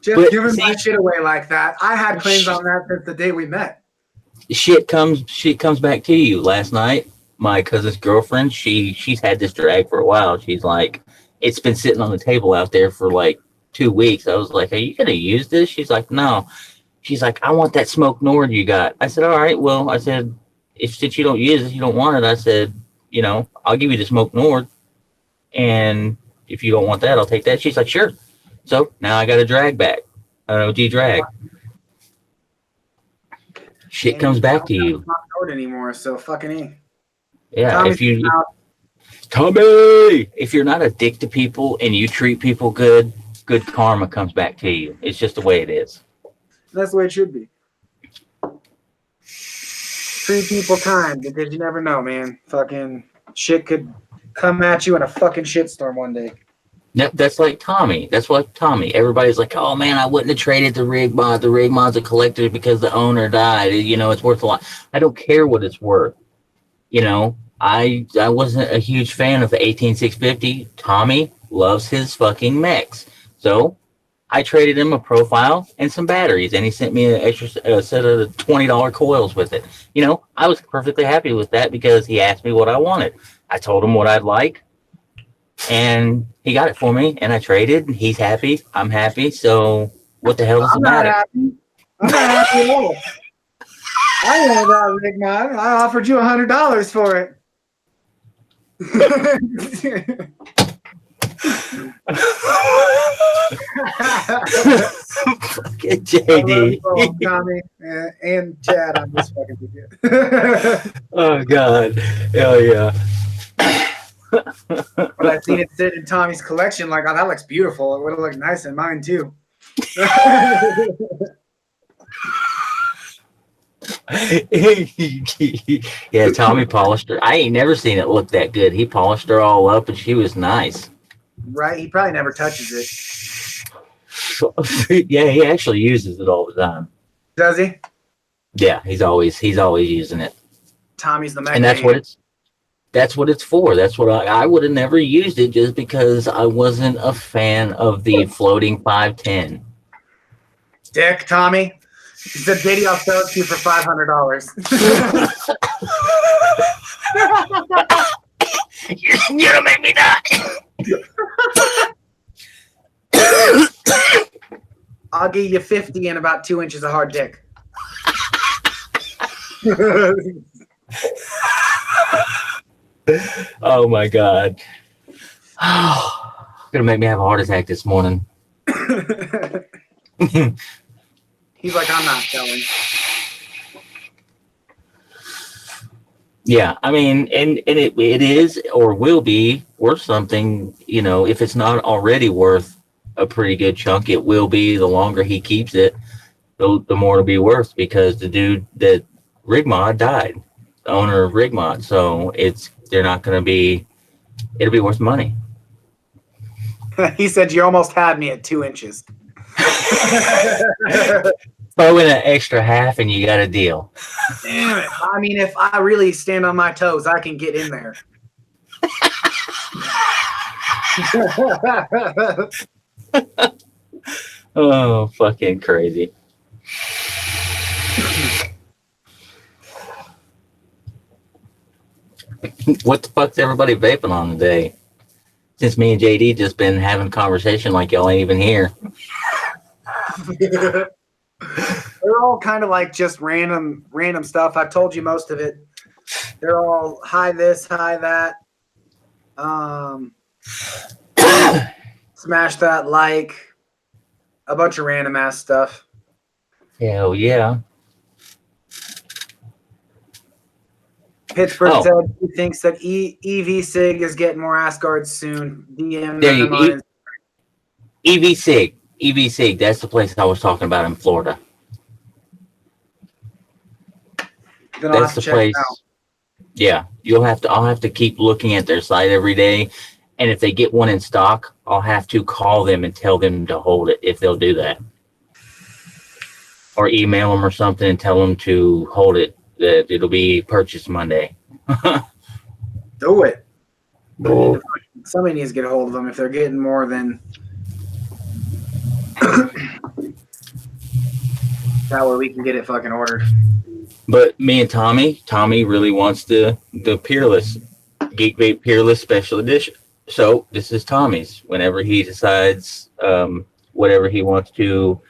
Just giving my shit away like that. I had claims on that since the day we met. Shit comes back to you. Last night, my cousin's girlfriend, she's had this drag for a while. She's like, it's been sitting on the table out there for like 2 weeks. I was like, are you gonna use this? She's like, no. She's like, I want that smoke Nord you got. I said, all right, well, I said, if since you don't use it, you don't want it. I said, you know, I'll give you the smoke Nord, and if you don't want that, I'll take that. She's like, sure. So now I got a drag back, an OG drag. Shit comes back to you. Not Nord anymore, so fucking E. Yeah, Tommy's Tommy, if you're not a dick to people and you treat people good, good karma comes back to you. It's just the way it is. That's the way it should be. Treat people kind, because you never know, man. Fucking shit could come at you in a fucking shitstorm one day. That's like Tommy. That's like Tommy. Everybody's like, oh man, I wouldn't have traded the rig mod. The rig mod's a collector because the owner died. You know, it's worth a lot. I don't care what it's worth. You know, I wasn't a huge fan of the 18650. Tommy loves his fucking mechs. So I traded him a profile and some batteries, and he sent me an extra set of $20 coils with it. You know, I was perfectly happy with that because he asked me what I wanted. I told him what I'd like, and he got it for me, and I traded. He's happy. I'm happy. So what the hell does it matter? I'm not happy at all. I wanted that rig mod. I offered you $100 for it. Fucking JD. Tommy and Chad on this fucking video. Oh God. Hell yeah. But I seen it sit in Tommy's collection, like, oh, that looks beautiful. It would have looked nice in mine too. Yeah, Tommy polished her. I ain't never seen it look that good. He polished her all up, and she was nice. Right? He probably never touches it. Yeah, he actually uses it all the time. Does he? Yeah, he's always using it. Tommy's the man. And that's what it's for. That's what I would have never used it just because I wasn't a fan of the floating 510. Dick, Tommy. He said, "Daddy, I'll sell it to you for $500." You're gonna make me die. I'll give you 50 and about 2 inches of hard dick. Oh my God. Gonna make me have a heart attack this morning. He's like, I'm not selling. Yeah, I mean, and it is or will be worth something, you know, if it's not already worth a pretty good chunk, it will be. The longer he keeps it, the more it'll be worth, because the dude that Rigmod died, the owner of Rigmod, so they're not going to be, it'll be worth money. He said, you almost had me at 2 inches. Throw in an extra half and you got a deal. Damn it. I mean, if I really stand on my toes, I can get in there. Oh, fucking crazy. What the fuck's everybody vaping on today? Since me and JD just been having a conversation like y'all ain't even here. They're all kind of like just random stuff. I've told you most of it. They're all high this, high that. Smash that, like a bunch of random ass stuff. Hell yeah. Pittsburgh said he thinks that EV Sig is getting more ass guards soon. DM there you EV Sig. EV Sig, that's the place I was talking about in Florida. That's the place. Yeah, I'll have to keep looking at their site every day, And if they get one in stock, I'll have to call them and tell them to hold it if they'll do that. Or email them or something and tell them to hold it, that it'll be purchased Monday. Do it. Somebody needs to get a hold of them if they're getting more than. That way we can get it fucking ordered. But me and Tommy really wants the Peerless, Geek Vape Peerless Special Edition. So this is Tommy's. Whenever he decides whatever he wants to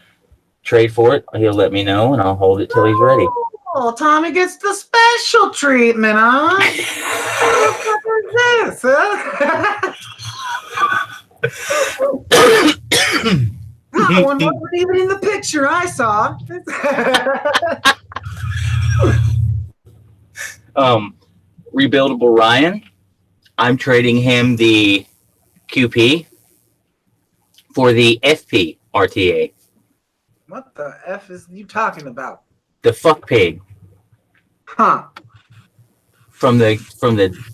trade for it, he'll let me know and I'll hold it till he's ready. Oh, Tommy gets the special treatment, huh? What the fuck is this, huh? That one wasn't even in the picture I saw. Rebuildable Ryan, I'm trading him the QP for the FP RTA. What the F is you talking about? The fuck pig. Huh. From the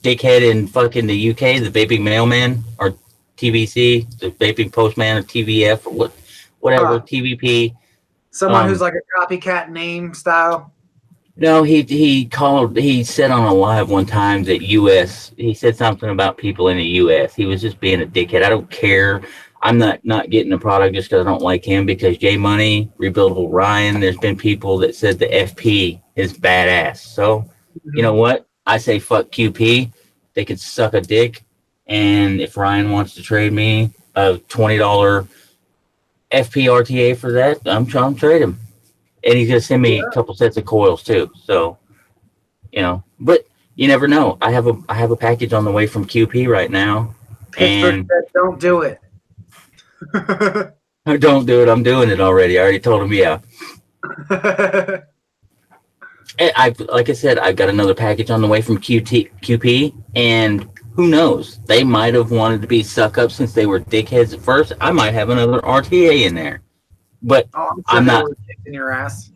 dickhead in fucking the UK, the vaping mailman or TVC, the vaping postman or TVF or whatever, TVP. Someone who's like a copycat name style. No, he said on a live one time that he said something about people in the US. He was just being a dickhead. I don't care. I'm not getting the product just because I don't like him, because J Money, Rebuildable Ryan, there's been people that said the FP is badass. So, you know what? I say fuck QP. They could suck a dick. And if Ryan wants to trade me a $20 FP RTA for that, I'm trying to trade him. And he's going to send me a couple sets of coils too. So, but you never know. I have a package on the way from QP right now. Pittsburgh said, don't do it. Don't do it. I'm doing it already. I already told him, yeah. Like I said, I've got another package on the way from QP, and who knows? They might have wanted to be suck up since they were dickheads at first. I might have another RTA in there, but I'm not in your ass.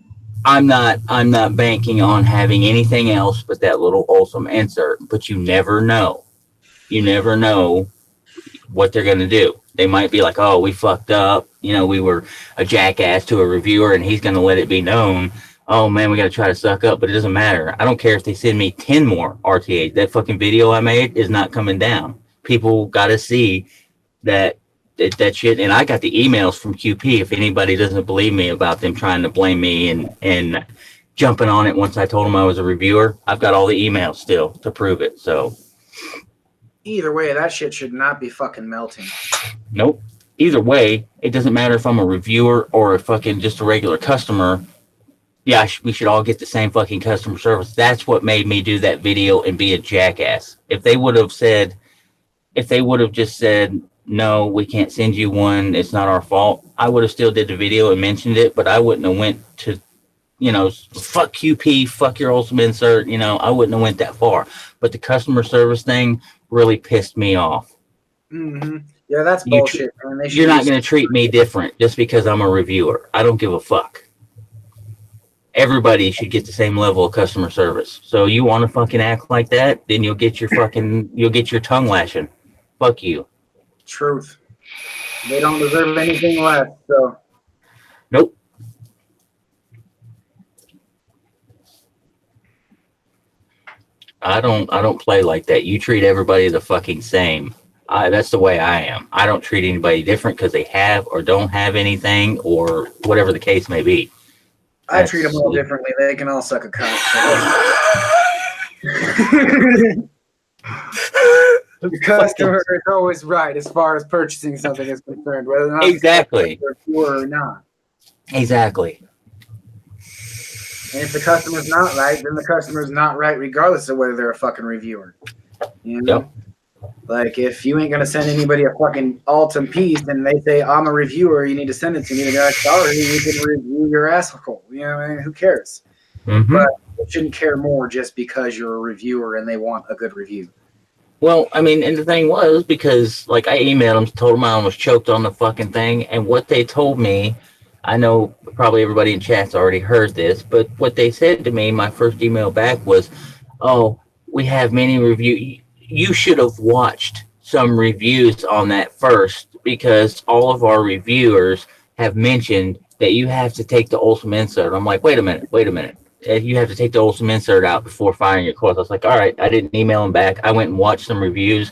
I'm not banking on having anything else but that little wholesome insert. But you never know. You never know what they're gonna do. They might be like, "Oh, we fucked up. We were a jackass to a reviewer, and he's gonna let it be known. Oh man, we gotta try to suck up." But it doesn't matter. I don't care if they send me 10 more RTAs. That fucking video I made is not coming down. People gotta see that shit. And I got the emails from QP. If anybody doesn't believe me about them trying to blame me and jumping on it once I told them I was a reviewer, I've got all the emails still to prove it. So either way, that shit should not be fucking melting. Nope. Either way, it doesn't matter if I'm a reviewer or a fucking just a regular customer. Yeah, we should all get the same fucking customer service. That's what made me do that video and be a jackass. If they would have just said, no, we can't send you one, it's not our fault, I would have still did the video and mentioned it, but I wouldn't have went to, fuck QP, fuck your ultimate insert, I wouldn't have went that far. But the customer service thing really pissed me off. Mm-hmm. Yeah, that's bullshit. You're not going to treat me different just because I'm a reviewer. I don't give a fuck. Everybody should get the same level of customer service. So you want to fucking act like that, then you'll get your tongue lashing. Fuck you. Truth. They don't deserve anything less, so. Nope. I don't play like that. You treat everybody the fucking same. That's the way I am. I don't treat anybody different because they have or don't have anything or whatever the case may be. I treat them all differently. They can all suck a cock. The customer is always right as far as purchasing something is concerned, whether or not exactly or not. Exactly. And if the customer's not right, then the customer's not right, regardless of whether they're a fucking reviewer. Yep. Like, if you ain't gonna send anybody a fucking Altum piece and they say, I'm a reviewer, you need to send it to me, they're like, sorry, you can review your asshole. Who cares? Mm-hmm. But you shouldn't care more just because you're a reviewer and they want a good review. Well, and the thing was, because, I emailed them, told them I almost choked on the fucking thing, and what they told me, I know probably everybody in chat's already heard this, but what they said to me, my first email back was, oh, we have many reviews. You should have watched some reviews on that first because all of our reviewers have mentioned that you have to take the Olsum insert. I'm like, wait a minute. You have to take the Olsum insert out before firing your coils. I was like, all right. I didn't email him back. I went and watched some reviews.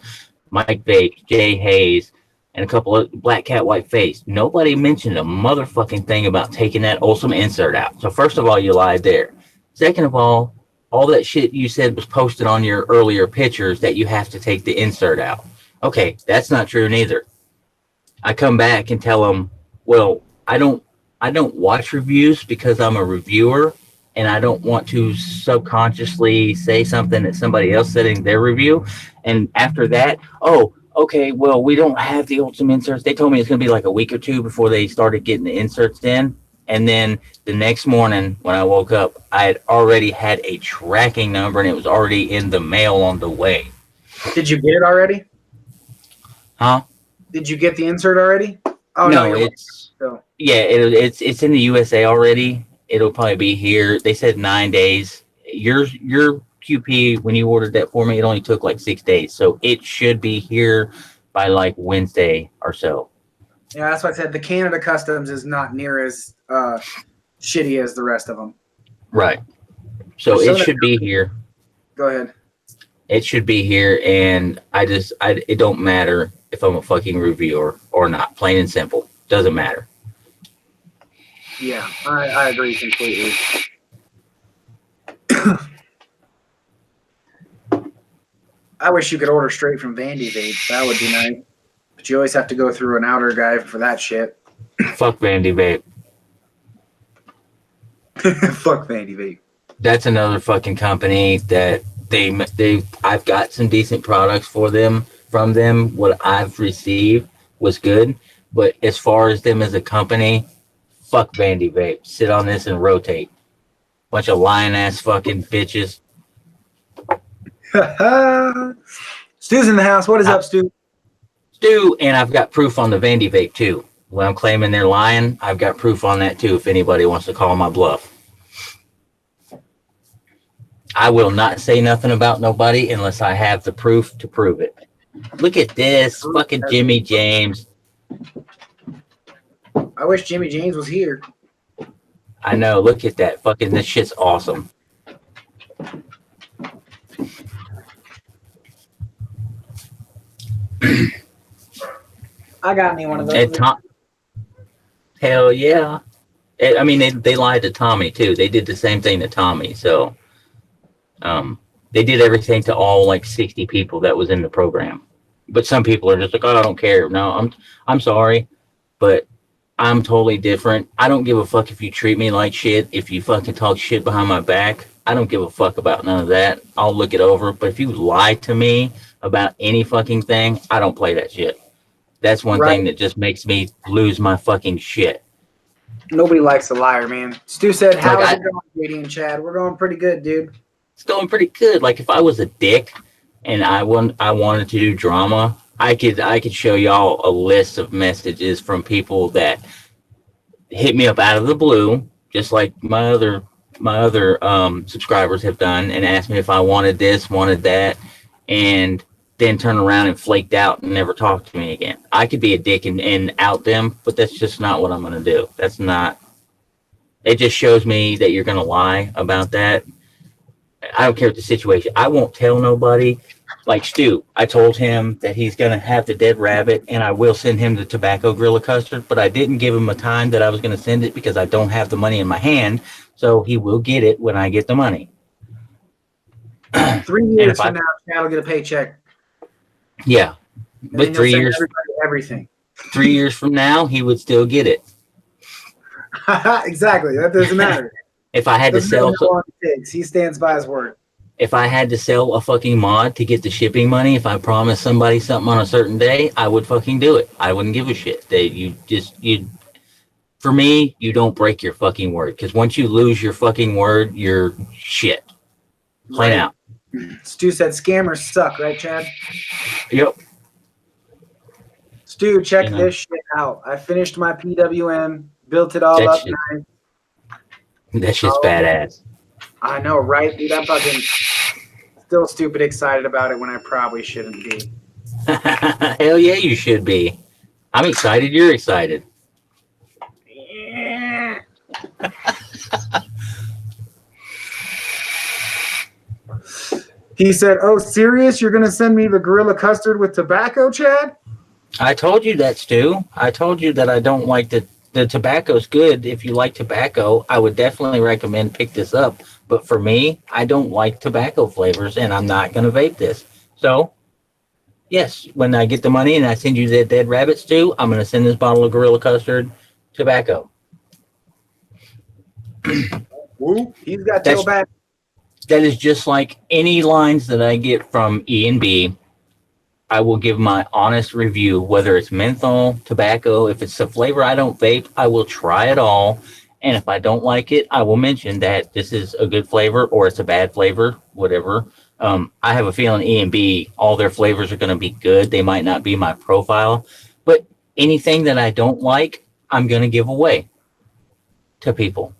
Mike Vapes, Jay Hayes, and a couple of Black Cat White Face. Nobody mentioned a motherfucking thing about taking that Olsum insert out. So first of all, you lied there. Second of all that shit you said was posted on your earlier pictures that you have to take the insert out. Okay, that's not true neither. I come back and tell them, well, I don't watch reviews because I'm a reviewer and I don't want to subconsciously say something that somebody else said in their review. And after that, oh, okay, well, we don't have the Ultimate inserts. They told me it's going to be like a week or two before they started getting the inserts in. And then the next morning when I woke up, I had already had a tracking number and it was already in the mail on the way. Did you get it already? Huh? Did you get the insert already? Oh no, it's it's in the USA already. It'll probably be here. They said 9 days. Your QP, when you ordered that for me, it only took like 6 days. So it should be here by like Wednesday or so. Yeah, that's why I said the Canada customs is not near as shitty as the rest of them. Right. So it should be here. Go ahead. It should be here, and it don't matter if I'm a fucking reviewer or not. Plain and simple. Doesn't matter. Yeah, I agree completely. I wish you could order straight from Vandy Vape. That would be nice. But you always have to go through an outer guy for that shit. Fuck Vandy Vape. Fuck Vandy Vape. That's another fucking company that I've got some decent products from them. What I've received was good. But as far as them as a company, fuck Vandy Vape. Sit on this and rotate. Bunch of lying ass fucking bitches. Stu's in the house. What is up, Stu? Stu, and I've got proof on the Vandy Vape too. When I'm claiming they're lying, I've got proof on that too if anybody wants to call my bluff. I will not say nothing about nobody unless I have the proof to prove it. Look at this. Fucking Jimmy James. I wish Jimmy James was here. I know. Look at that. Fucking this shit's awesome. I got me one of those. Hell yeah. I mean, they lied to Tommy too. They did the same thing to Tommy. So they did everything to all like 60 people that was in the program. But some people are just like, oh, I don't care. No, I'm sorry, but I'm totally different. I don't give a fuck if you treat me like shit. If you fucking talk shit behind my back, I don't give a fuck about none of that. I'll look it over. But if you lie to me about any fucking thing, I don't play that shit. That's one thing that just makes me lose my fucking shit. Nobody likes a liar, man. Stu said, how is it going, JD and Chad? We're going pretty good, dude. It's going pretty good. Like if I was a dick and I wanted to do drama, I could show y'all a list of messages from people that hit me up out of the blue, just like my other subscribers have done, and asked me if I wanted this, wanted that, and then turn around and flaked out and never talked to me again. I could be a dick and out them, but that's just not what I'm going to do. That's not. It just shows me that you're going to lie about that. I don't care what the situation. I won't tell nobody. Like Stu, I told him that he's going to have the dead rabbit, and I will send him the tobacco gorilla custard, but I didn't give him a time that I was going to send it because I don't have the money in my hand, so he will get it when I get the money. 3 years from now, Chad will get a paycheck. Yeah, but 3 years, everything. 3 years from now, he would still get it. Exactly. That doesn't matter. If I had to sell, he stands by his word. If I had to sell a fucking mod to get the shipping money, if I promised somebody something on a certain day, I would fucking do it. I wouldn't give a shit. For me, you don't break your fucking word, because once you lose your fucking word, you're shit. Plain out. Stu said scammers suck, right, Chad? Yep. Stu, check this shit out. I finished my PWM, built it all up. That shit's badass. I know, right? Dude, I'm fucking still stupid excited about it when I probably shouldn't be. Hell yeah, you should be. I'm excited. You're excited. He said, "Oh, serious? You're gonna send me the gorilla custard with tobacco, Chad?" I told you that, Stu. I told you that I don't like the tobacco's good. If you like tobacco, I would definitely recommend pick this up. But for me, I don't like tobacco flavors, and I'm not going to vape this. So, yes, when I get the money and I send you that dead rabbit stew, I'm going to send this bottle of Gorilla Custard tobacco. Woo, he's got That's tail back. that is just like any lines that I get from E and B. I will give my honest review, whether it's menthol, tobacco. If it's a flavor I don't vape, I will try it all. And if I don't like it, I will mention that this is a good flavor or it's a bad flavor, whatever. I have a feeling E and B, all their flavors are going to be good. They might not be my profile, but anything that I don't like, I'm going to give away to people.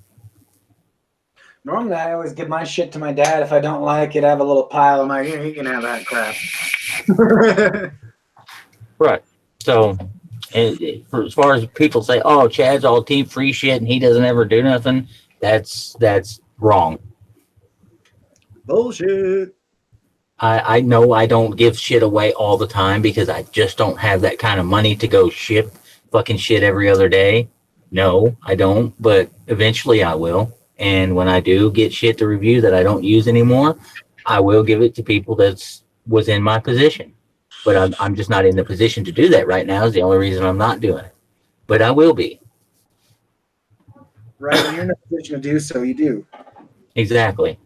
Normally, I always give my shit to my dad. If I don't like it, I have a little pile. I'm like, here, he can have that crap. Right. So, for as far as people say, "Oh, Chad's all team free shit and he doesn't ever do nothing," that's wrong. Bullshit. I know I don't give shit away all the time because I just don't have that kind of money to go ship fucking shit every other day. No, I don't, but eventually I will. And when I do get shit to review that I don't use anymore, I will give it to people that's was in my position. But I'm just not in the position to do that right now is the only reason I'm not doing it. But I will be. Right, when you're in a position to do so, you do. Exactly.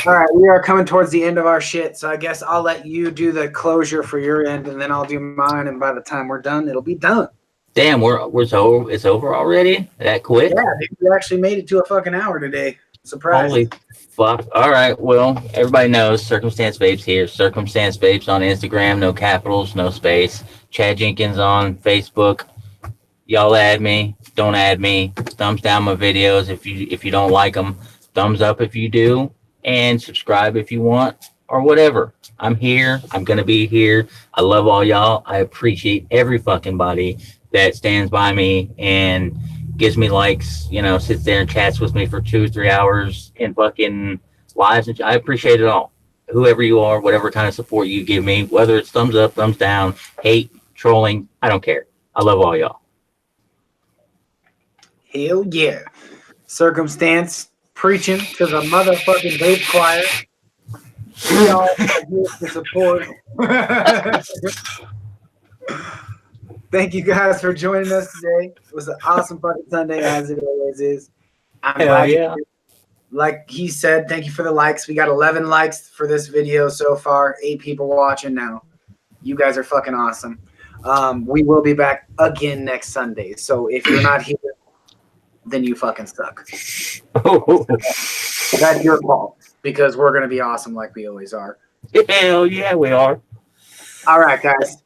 All right, we are coming towards the end of our shit, so I guess I'll let you do the closure for your end, and then I'll do mine. And by the time we're done, it'll be done. Damn, it's over already? That quick? Yeah, we actually made it to a fucking hour today. Surprise! Holy fuck. All right. Well, everybody knows Circumstance Vapes here. Circumstance Vapes on Instagram. No capitals, no space. Chad Jenkins on Facebook. Y'all add me. Don't add me. Thumbs down my videos if you don't like them. Thumbs up if you do. And subscribe if you want or whatever. I'm here. I'm going to be here. I love all y'all. I appreciate every fucking body that stands by me and gives me likes, sits there and chats with me for 2-3 hours in fucking lives. And I appreciate it all. Whoever you are, whatever kind of support you give me, whether it's thumbs up, thumbs down, hate, trolling, I don't care. I love all y'all. Hell yeah! Circumstance preaching to the motherfucking vape choir. We all are here to support. Thank you guys for joining us today. It was an awesome fucking Sunday, as it always is. I'm glad yeah. Like he said, thank you for the likes. We got 11 likes for this video so far. 8 people watching now. You guys are fucking awesome. We will be back again next Sunday. So if you're not here, then you fucking suck. That's your fault because we're going to be awesome like we always are. Hell yeah, we are. All right, guys.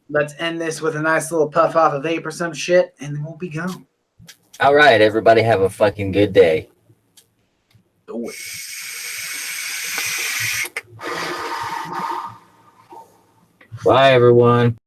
Let's end this with a nice little puff off of vape or some shit, and then we'll be gone. All right, everybody have a fucking good day. Do it. Bye, everyone.